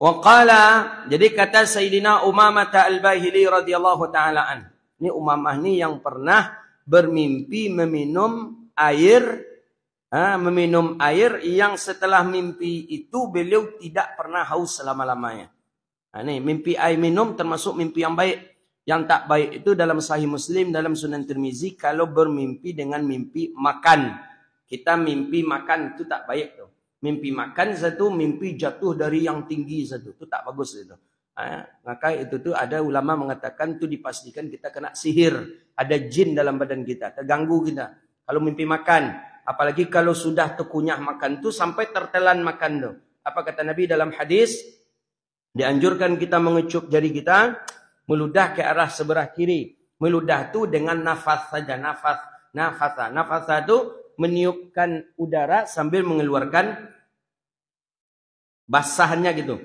Waqala, jadi kata Sayyidina Umamah Al-Bahili radhiyallahu ta'ala an. Ini Umamah ni yang pernah bermimpi meminum air yang setelah mimpi itu beliau tidak pernah haus selama-lamanya. Ini mimpi air minum termasuk mimpi yang baik. Yang tak baik itu dalam Sahih Muslim, dalam Sunan Tirmizi, kalau bermimpi dengan mimpi makan. Kita mimpi makan itu tak baik tu. Mimpi makan satu, mimpi jatuh dari yang tinggi satu. Itu tak bagus itu. Maka itu tu ada ulama mengatakan tu dipastikan kita kena sihir. Ada jin dalam badan kita, terganggu kita. Kalau mimpi makan, apalagi kalau sudah terkunyah makan tu sampai tertelan makan tu. Apa kata Nabi dalam hadis? Dianjurkan kita mengecup jari kita, meludah ke arah sebelah kiri. Meludah tu dengan nafas saja, nafasa tu meniupkan udara sambil mengeluarkan basahannya gitu.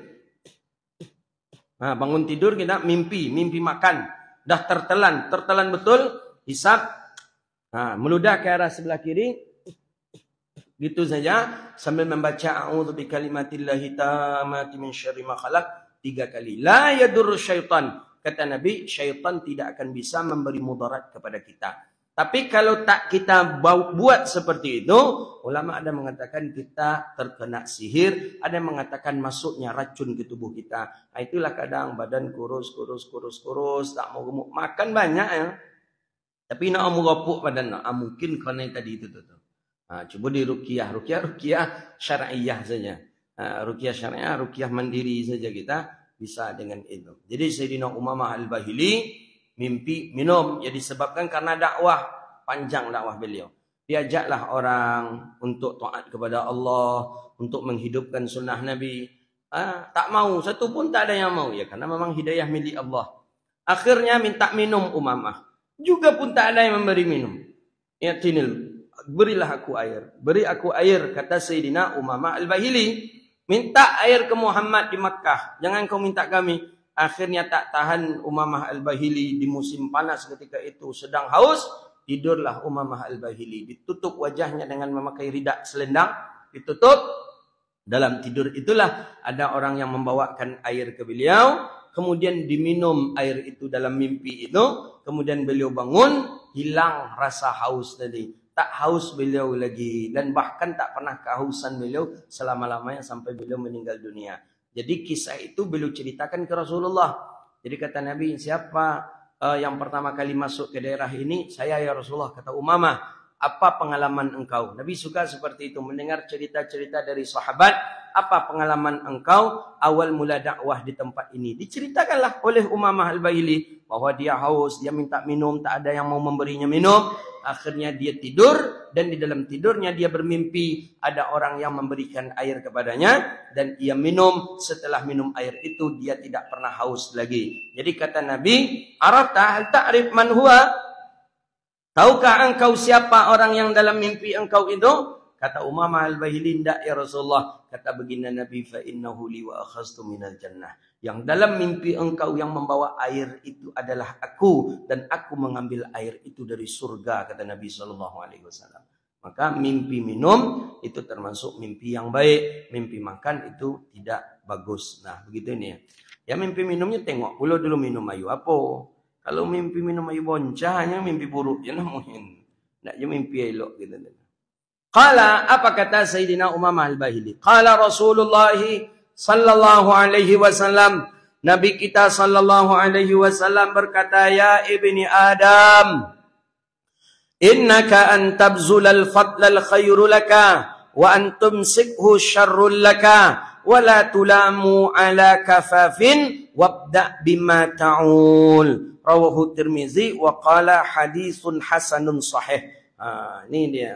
Bangun tidur kita mimpi makan, dah tertelan betul, hisap, meludah ke arah sebelah kiri, gitu saja sambil membaca a'udzu bikalimatillahi tammati min syarri ma khalaq 3 kali. La yadurru syaitan, kata Nabi, syaitan tidak akan bisa memberi mudarat kepada kita. Tapi kalau tak kita buat seperti itu, ulama ada mengatakan kita terkena sihir, ada yang mengatakan masuknya racun ke tubuh kita. Itulah kadang badan kurus, tak mau gemuk, makan banyak ya. Tapi nak merapuk badan, mungkin kerana tadi itu. Cuba di ruqyah syar'iyah saja. Ruqyah syar'iyah, ruqyah mandiri saja kita bisa dengan itu. Jadi Sayyidina Umamah Al-Bahili mimpi minum, jadi disebabkan karena dakwah, panjang dakwah beliau. Diajaklah orang untuk taat kepada Allah, untuk menghidupkan sunnah Nabi. Tak mau, satu pun tak ada yang mau. Ya, karena memang hidayah milik Allah. Akhirnya minta minum Umamah. Juga pun tak ada yang memberi minum. Ya tinil, berilah aku air. Beri aku air, kata Sayyidina Umamah Al-Bahili. Minta air ke Muhammad di Makkah. Jangan kau minta kami. Akhirnya tak tahan Umamah Al-Bahili di musim panas ketika itu sedang haus, tidurlah Umamah Al-Bahili. Ditutup wajahnya dengan memakai ridak selendang, ditutup. Dalam tidur itulah ada orang yang membawakan air ke beliau, kemudian diminum air itu dalam mimpi itu, kemudian beliau bangun, hilang rasa haus tadi. Tak haus beliau lagi, dan bahkan tak pernah kehausan beliau selama-lamanya sampai beliau meninggal dunia. Jadi kisah itu beliau ceritakan ke Rasulullah. Jadi kata Nabi, siapa yang pertama kali masuk ke daerah ini? Saya ya Rasulullah, kata Umamah. Apa pengalaman engkau? Nabi suka seperti itu, mendengar cerita-cerita dari sahabat. Apa pengalaman engkau awal mula dakwah di tempat ini? Diceritakanlah oleh Umamah Al-Bahili bahwa dia haus, dia minta minum, tak ada yang mau memberinya minum. Akhirnya dia tidur, dan di dalam tidurnya dia bermimpi ada orang yang memberikan air kepadanya, dan ia minum. Setelah minum air itu dia tidak pernah haus lagi. Jadi kata Nabi, arafta hal ta'rif man huwa? Tahukah engkau siapa orang yang dalam mimpi engkau itu? Kata Umamah Al-Bahili, tidak ya Rasulullah. Kata baginda Nabi, fa innahu li wa akhaztu minal jannah. Yang dalam mimpi engkau yang membawa air itu adalah aku, dan aku mengambil air itu dari surga, kata Nabi SAW. Maka mimpi minum itu termasuk mimpi yang baik. Mimpi makan itu tidak bagus. Nah begitu ini ya. Ya mimpi minumnya tengok pula dulu minum ayu apa. Kalau mimpi minum ayu boncah, hanya mimpi buruk je namanya. Tak je mimpi elok gitu. Qala, apa kata Sayyidina Umamah Al-Bahili? Qala Rasulullah sallallahu alaihi wasallam, Nabi kita sallallahu alaihi wasallam berkata, ya ibni Adam, innaka an tabzulal fadlal khairu laka wa an tumsikhu syarrul laka wa la tulamu ala kafafin wabda bima ta'ul. Rawahu Tirmizi wa qala haditsun hasanun sahih. Ini dia.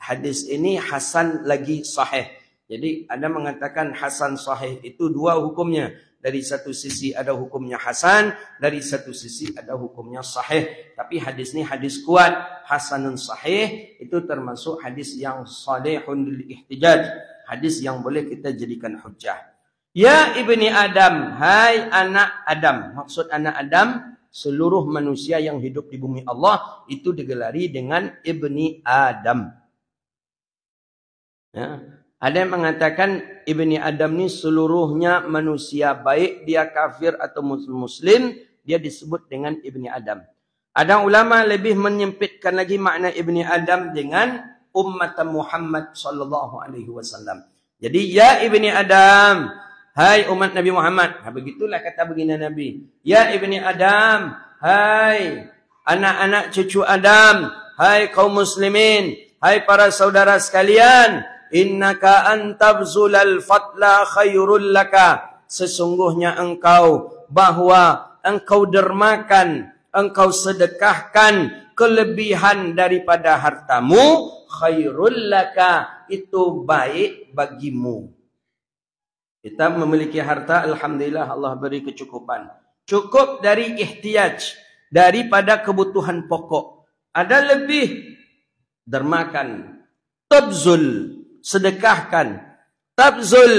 Hadis ini hasan lagi sahih. Jadi ada mengatakan hasan sahih itu dua hukumnya. Dari satu sisi ada hukumnya hasan, dari satu sisi ada hukumnya sahih. Tapi hadis ini hadis kuat, hasanun sahih, itu termasuk hadis yang salihun lil ihtijaj. Hadis yang boleh kita jadikan hujjah. Ya ibni Adam, hai anak Adam. Maksud anak Adam, seluruh manusia yang hidup di bumi Allah itu digelari dengan ibni Adam. Ya. Ada yang mengatakan Ibni Adam ni seluruhnya manusia, baik dia kafir atau muslim, dia disebut dengan Ibni Adam. Ada ulama lebih menyempitkan lagi makna Ibni Adam dengan umat Muhammad sallallahu alaihi wasallam. Jadi ya Ibni Adam, hai umat Nabi Muhammad. Begitulah kata baginda Nabi. Ya Ibni Adam, hai anak-anak cucu Adam, hai kaum muslimin, hai para saudara sekalian, innaka antabzulal fatla khairul laka. Sesungguhnya engkau, bahwa engkau dermakan, engkau sedekahkan kelebihan daripada hartamu, khairul laka, itu baik bagimu. Kita memiliki harta, alhamdulillah Allah beri kecukupan. Cukup dari ihtiyaj, daripada kebutuhan pokok. Ada lebih, dermakan. Tabzul, sedekahkan. Tabzul,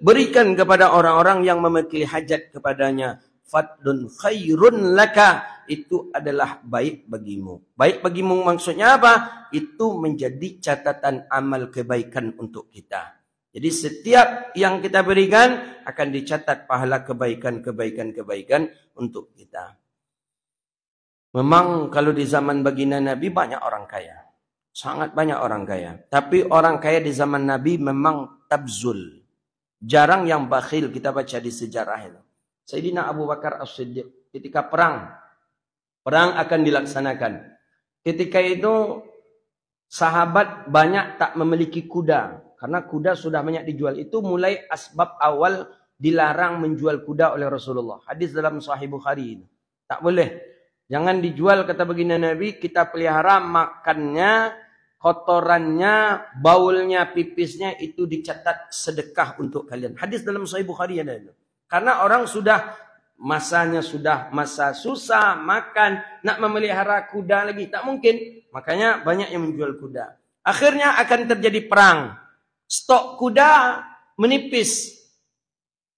berikan kepada orang-orang yang memiliki hajat kepadanya. Fadlun khairun laka, itu adalah baik bagimu. Baik bagimu maksudnya apa? Itu menjadi catatan amal kebaikan untuk kita. Jadi setiap yang kita berikan akan dicatat pahala kebaikan untuk kita. Memang kalau di zaman baginda Nabi banyak orang kaya. Sangat banyak orang kaya. Tapi orang kaya di zaman Nabi memang tabzul. Jarang yang bakhil, kita baca di sejarah itu. Sayyidina Abu Bakar As-Siddiq ketika perang akan dilaksanakan. Ketika itu sahabat banyak tak memiliki kuda. Karena kuda sudah banyak dijual. Itu mulai asbab awal dilarang menjual kuda oleh Rasulullah. Hadis dalam Sahih Bukhari. Tak boleh. Jangan dijual, kata baginda Nabi. Kita pelihara, makannya, kotorannya, baulnya, pipisnya, itu dicatat sedekah untuk kalian. Hadis dalam Sahih Bukhari ada itu. Karena orang sudah, masanya sudah masa susah, makan, nak memelihara kuda lagi. Tak mungkin. Makanya banyak yang menjual kuda. Akhirnya akan terjadi perang. Stok kuda menipis.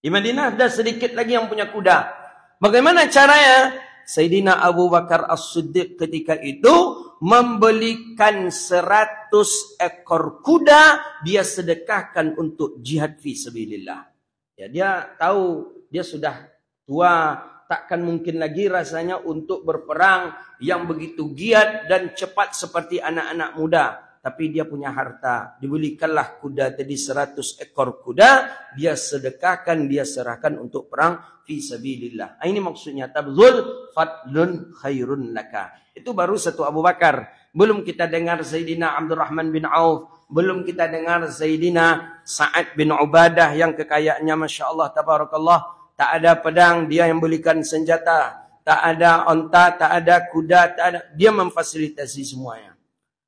Di Madinah ada sedikit lagi yang punya kuda. Bagaimana caranya? Sayyidina Abu Bakar As-Siddiq ketika itu membelikan 100 ekor kuda, dia sedekahkan untuk jihad fi sabilillah. Ya, dia tahu dia sudah tua, takkan mungkin lagi rasanya untuk berperang yang begitu giat dan cepat seperti anak-anak muda. Tapi dia punya harta. Dibelikanlah kuda tadi 100 ekor kuda. Dia sedekahkan, dia serahkan untuk perang fi sabilillah. Ini maksudnya tabzul fadlun khairun laka. Itu baru satu Abu Bakar. Belum kita dengar Sayyidina Abdurrahman bin Auf. Belum kita dengar Sayyidina Sa'ad bin Ubadah yang kekayaannya Masya Allah tabarakallah. Tak ada pedang, dia yang belikan senjata. Tak ada onta, tak ada kuda, tak ada. Dia memfasilitasi semuanya.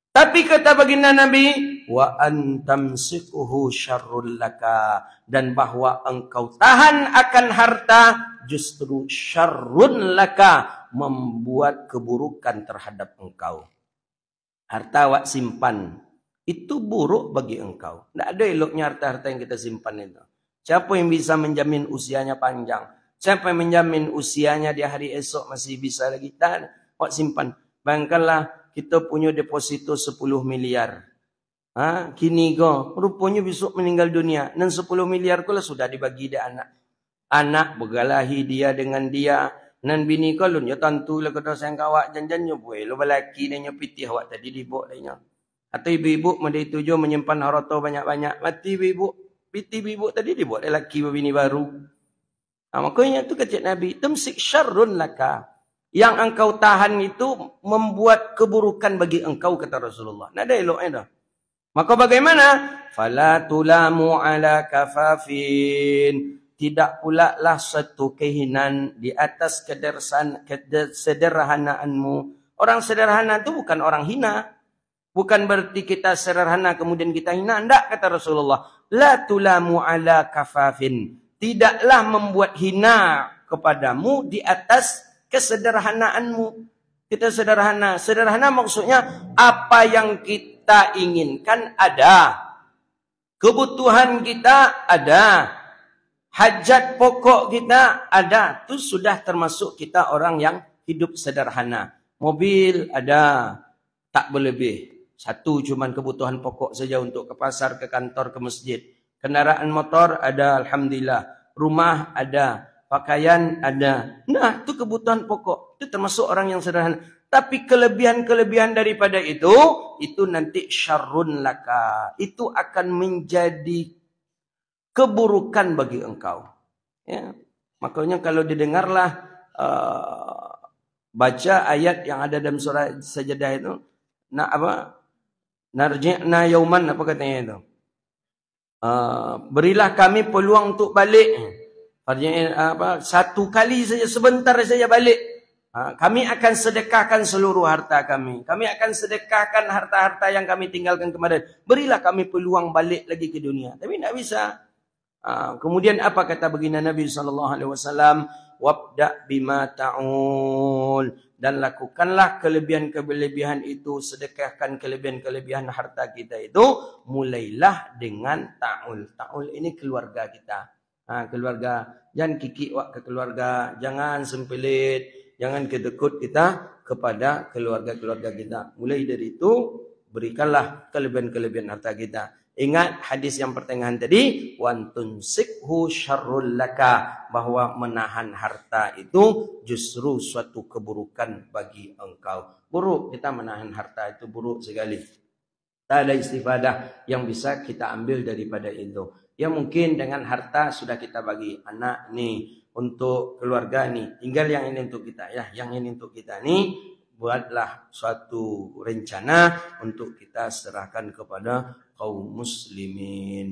Tapi kata baginda Nabi, wa antamsikuhu syarrul laka, dan bahwa engkau tahan akan harta justru syarrun laka, membuat keburukan terhadap engkau. Harta wak simpan itu buruk bagi engkau. Tidak ada eloknya harta-harta yang kita simpan itu. Siapa yang bisa menjamin usianya panjang? Siapa yang menjamin usianya di hari esok masih bisa lagi? Tak ada. Wak simpan. Bayangkanlah kita punya deposito 10 miliar. Kini kau rupanya besok meninggal dunia. Dan 10 miliar kau lah sudah dibagi dia anak. Anak bergalahi dia dengan dia. Dan bini kau lu ya tentu lah kata sayang kawak janjannya boleh. Lu balaki dia pitih awak tadi dibok dia. Atau ibu-ibu mendai tujuh menyimpan harta banyak-banyak. Mati ibu, piti ibu tadi dibok dia laki bini baru. Makanya tu kata Nabi, tamsik syarrun laka. Yang engkau tahan itu membuat keburukan bagi engkau, kata Rasulullah. Tidak ada eloknya dah. Maka bagaimana? Fala tulamu ala kafafin. Tidak pula lah satu kehinan di atas kesederhanaanmu. Orang sederhana itu bukan orang hina. Bukan berarti kita sederhana kemudian kita hina. Tidak, kata Rasulullah. La tulamu ala kafafin. Tidaklah membuat hina kepadamu di atas kesederhanaanmu. Kita sederhana. Sederhana maksudnya apa yang kita inginkan ada. Kebutuhan kita ada. Hajat pokok kita ada. Itu sudah termasuk kita orang yang hidup sederhana. Mobil ada. Tak berlebih. Satu cuman kebutuhan pokok saja untuk ke pasar, ke kantor, ke masjid. Kendaraan motor ada, alhamdulillah. Rumah ada, pakaian ada. Nah, itu kebutuhan pokok. Itu termasuk orang yang sederhana. Tapi kelebihan-kelebihan daripada itu nanti syarrun laka. Itu akan menjadi keburukan bagi engkau. Ya. Makanya kalau didengarlah baca ayat yang ada dalam surah Sajadah itu, narji'na yauman, apa katanya itu? Berilah kami peluang untuk balik. Satu kali saja, sebentar saja balik. Kami akan sedekahkan seluruh harta kami. Kami akan sedekahkan harta-harta yang kami tinggalkan kemarin. Berilah kami peluang balik lagi ke dunia. Tapi tidak bisa. Kemudian apa kata baginda Nabi SAW? Wabda bima ta'ul. Dan lakukanlah kelebihan-kelebihan itu. Sedekahkan kelebihan-kelebihan harta kita itu. Mulailah dengan ta'ul. Ta'ul ini keluarga kita. Keluarga. Jangan kikik ke keluarga. Jangan sempelit. Jangan kedekut kita kepada keluarga-keluarga kita. Mulai dari itu, berikanlah kelebihan-kelebihan harta kita. Ingat hadis yang pertengahan tadi, wantun sikhu syarrul laka, bahwa menahan harta itu justru suatu keburukan bagi engkau. Buruk, kita menahan harta itu buruk sekali. Tak ada istifadah yang bisa kita ambil daripada itu. Ya mungkin dengan harta sudah kita bagi anak nih, untuk keluarga nih, tinggal yang ini untuk kita ya, yang ini untuk kita nih, buatlah suatu rencana untuk kita serahkan kepada kaum muslimin.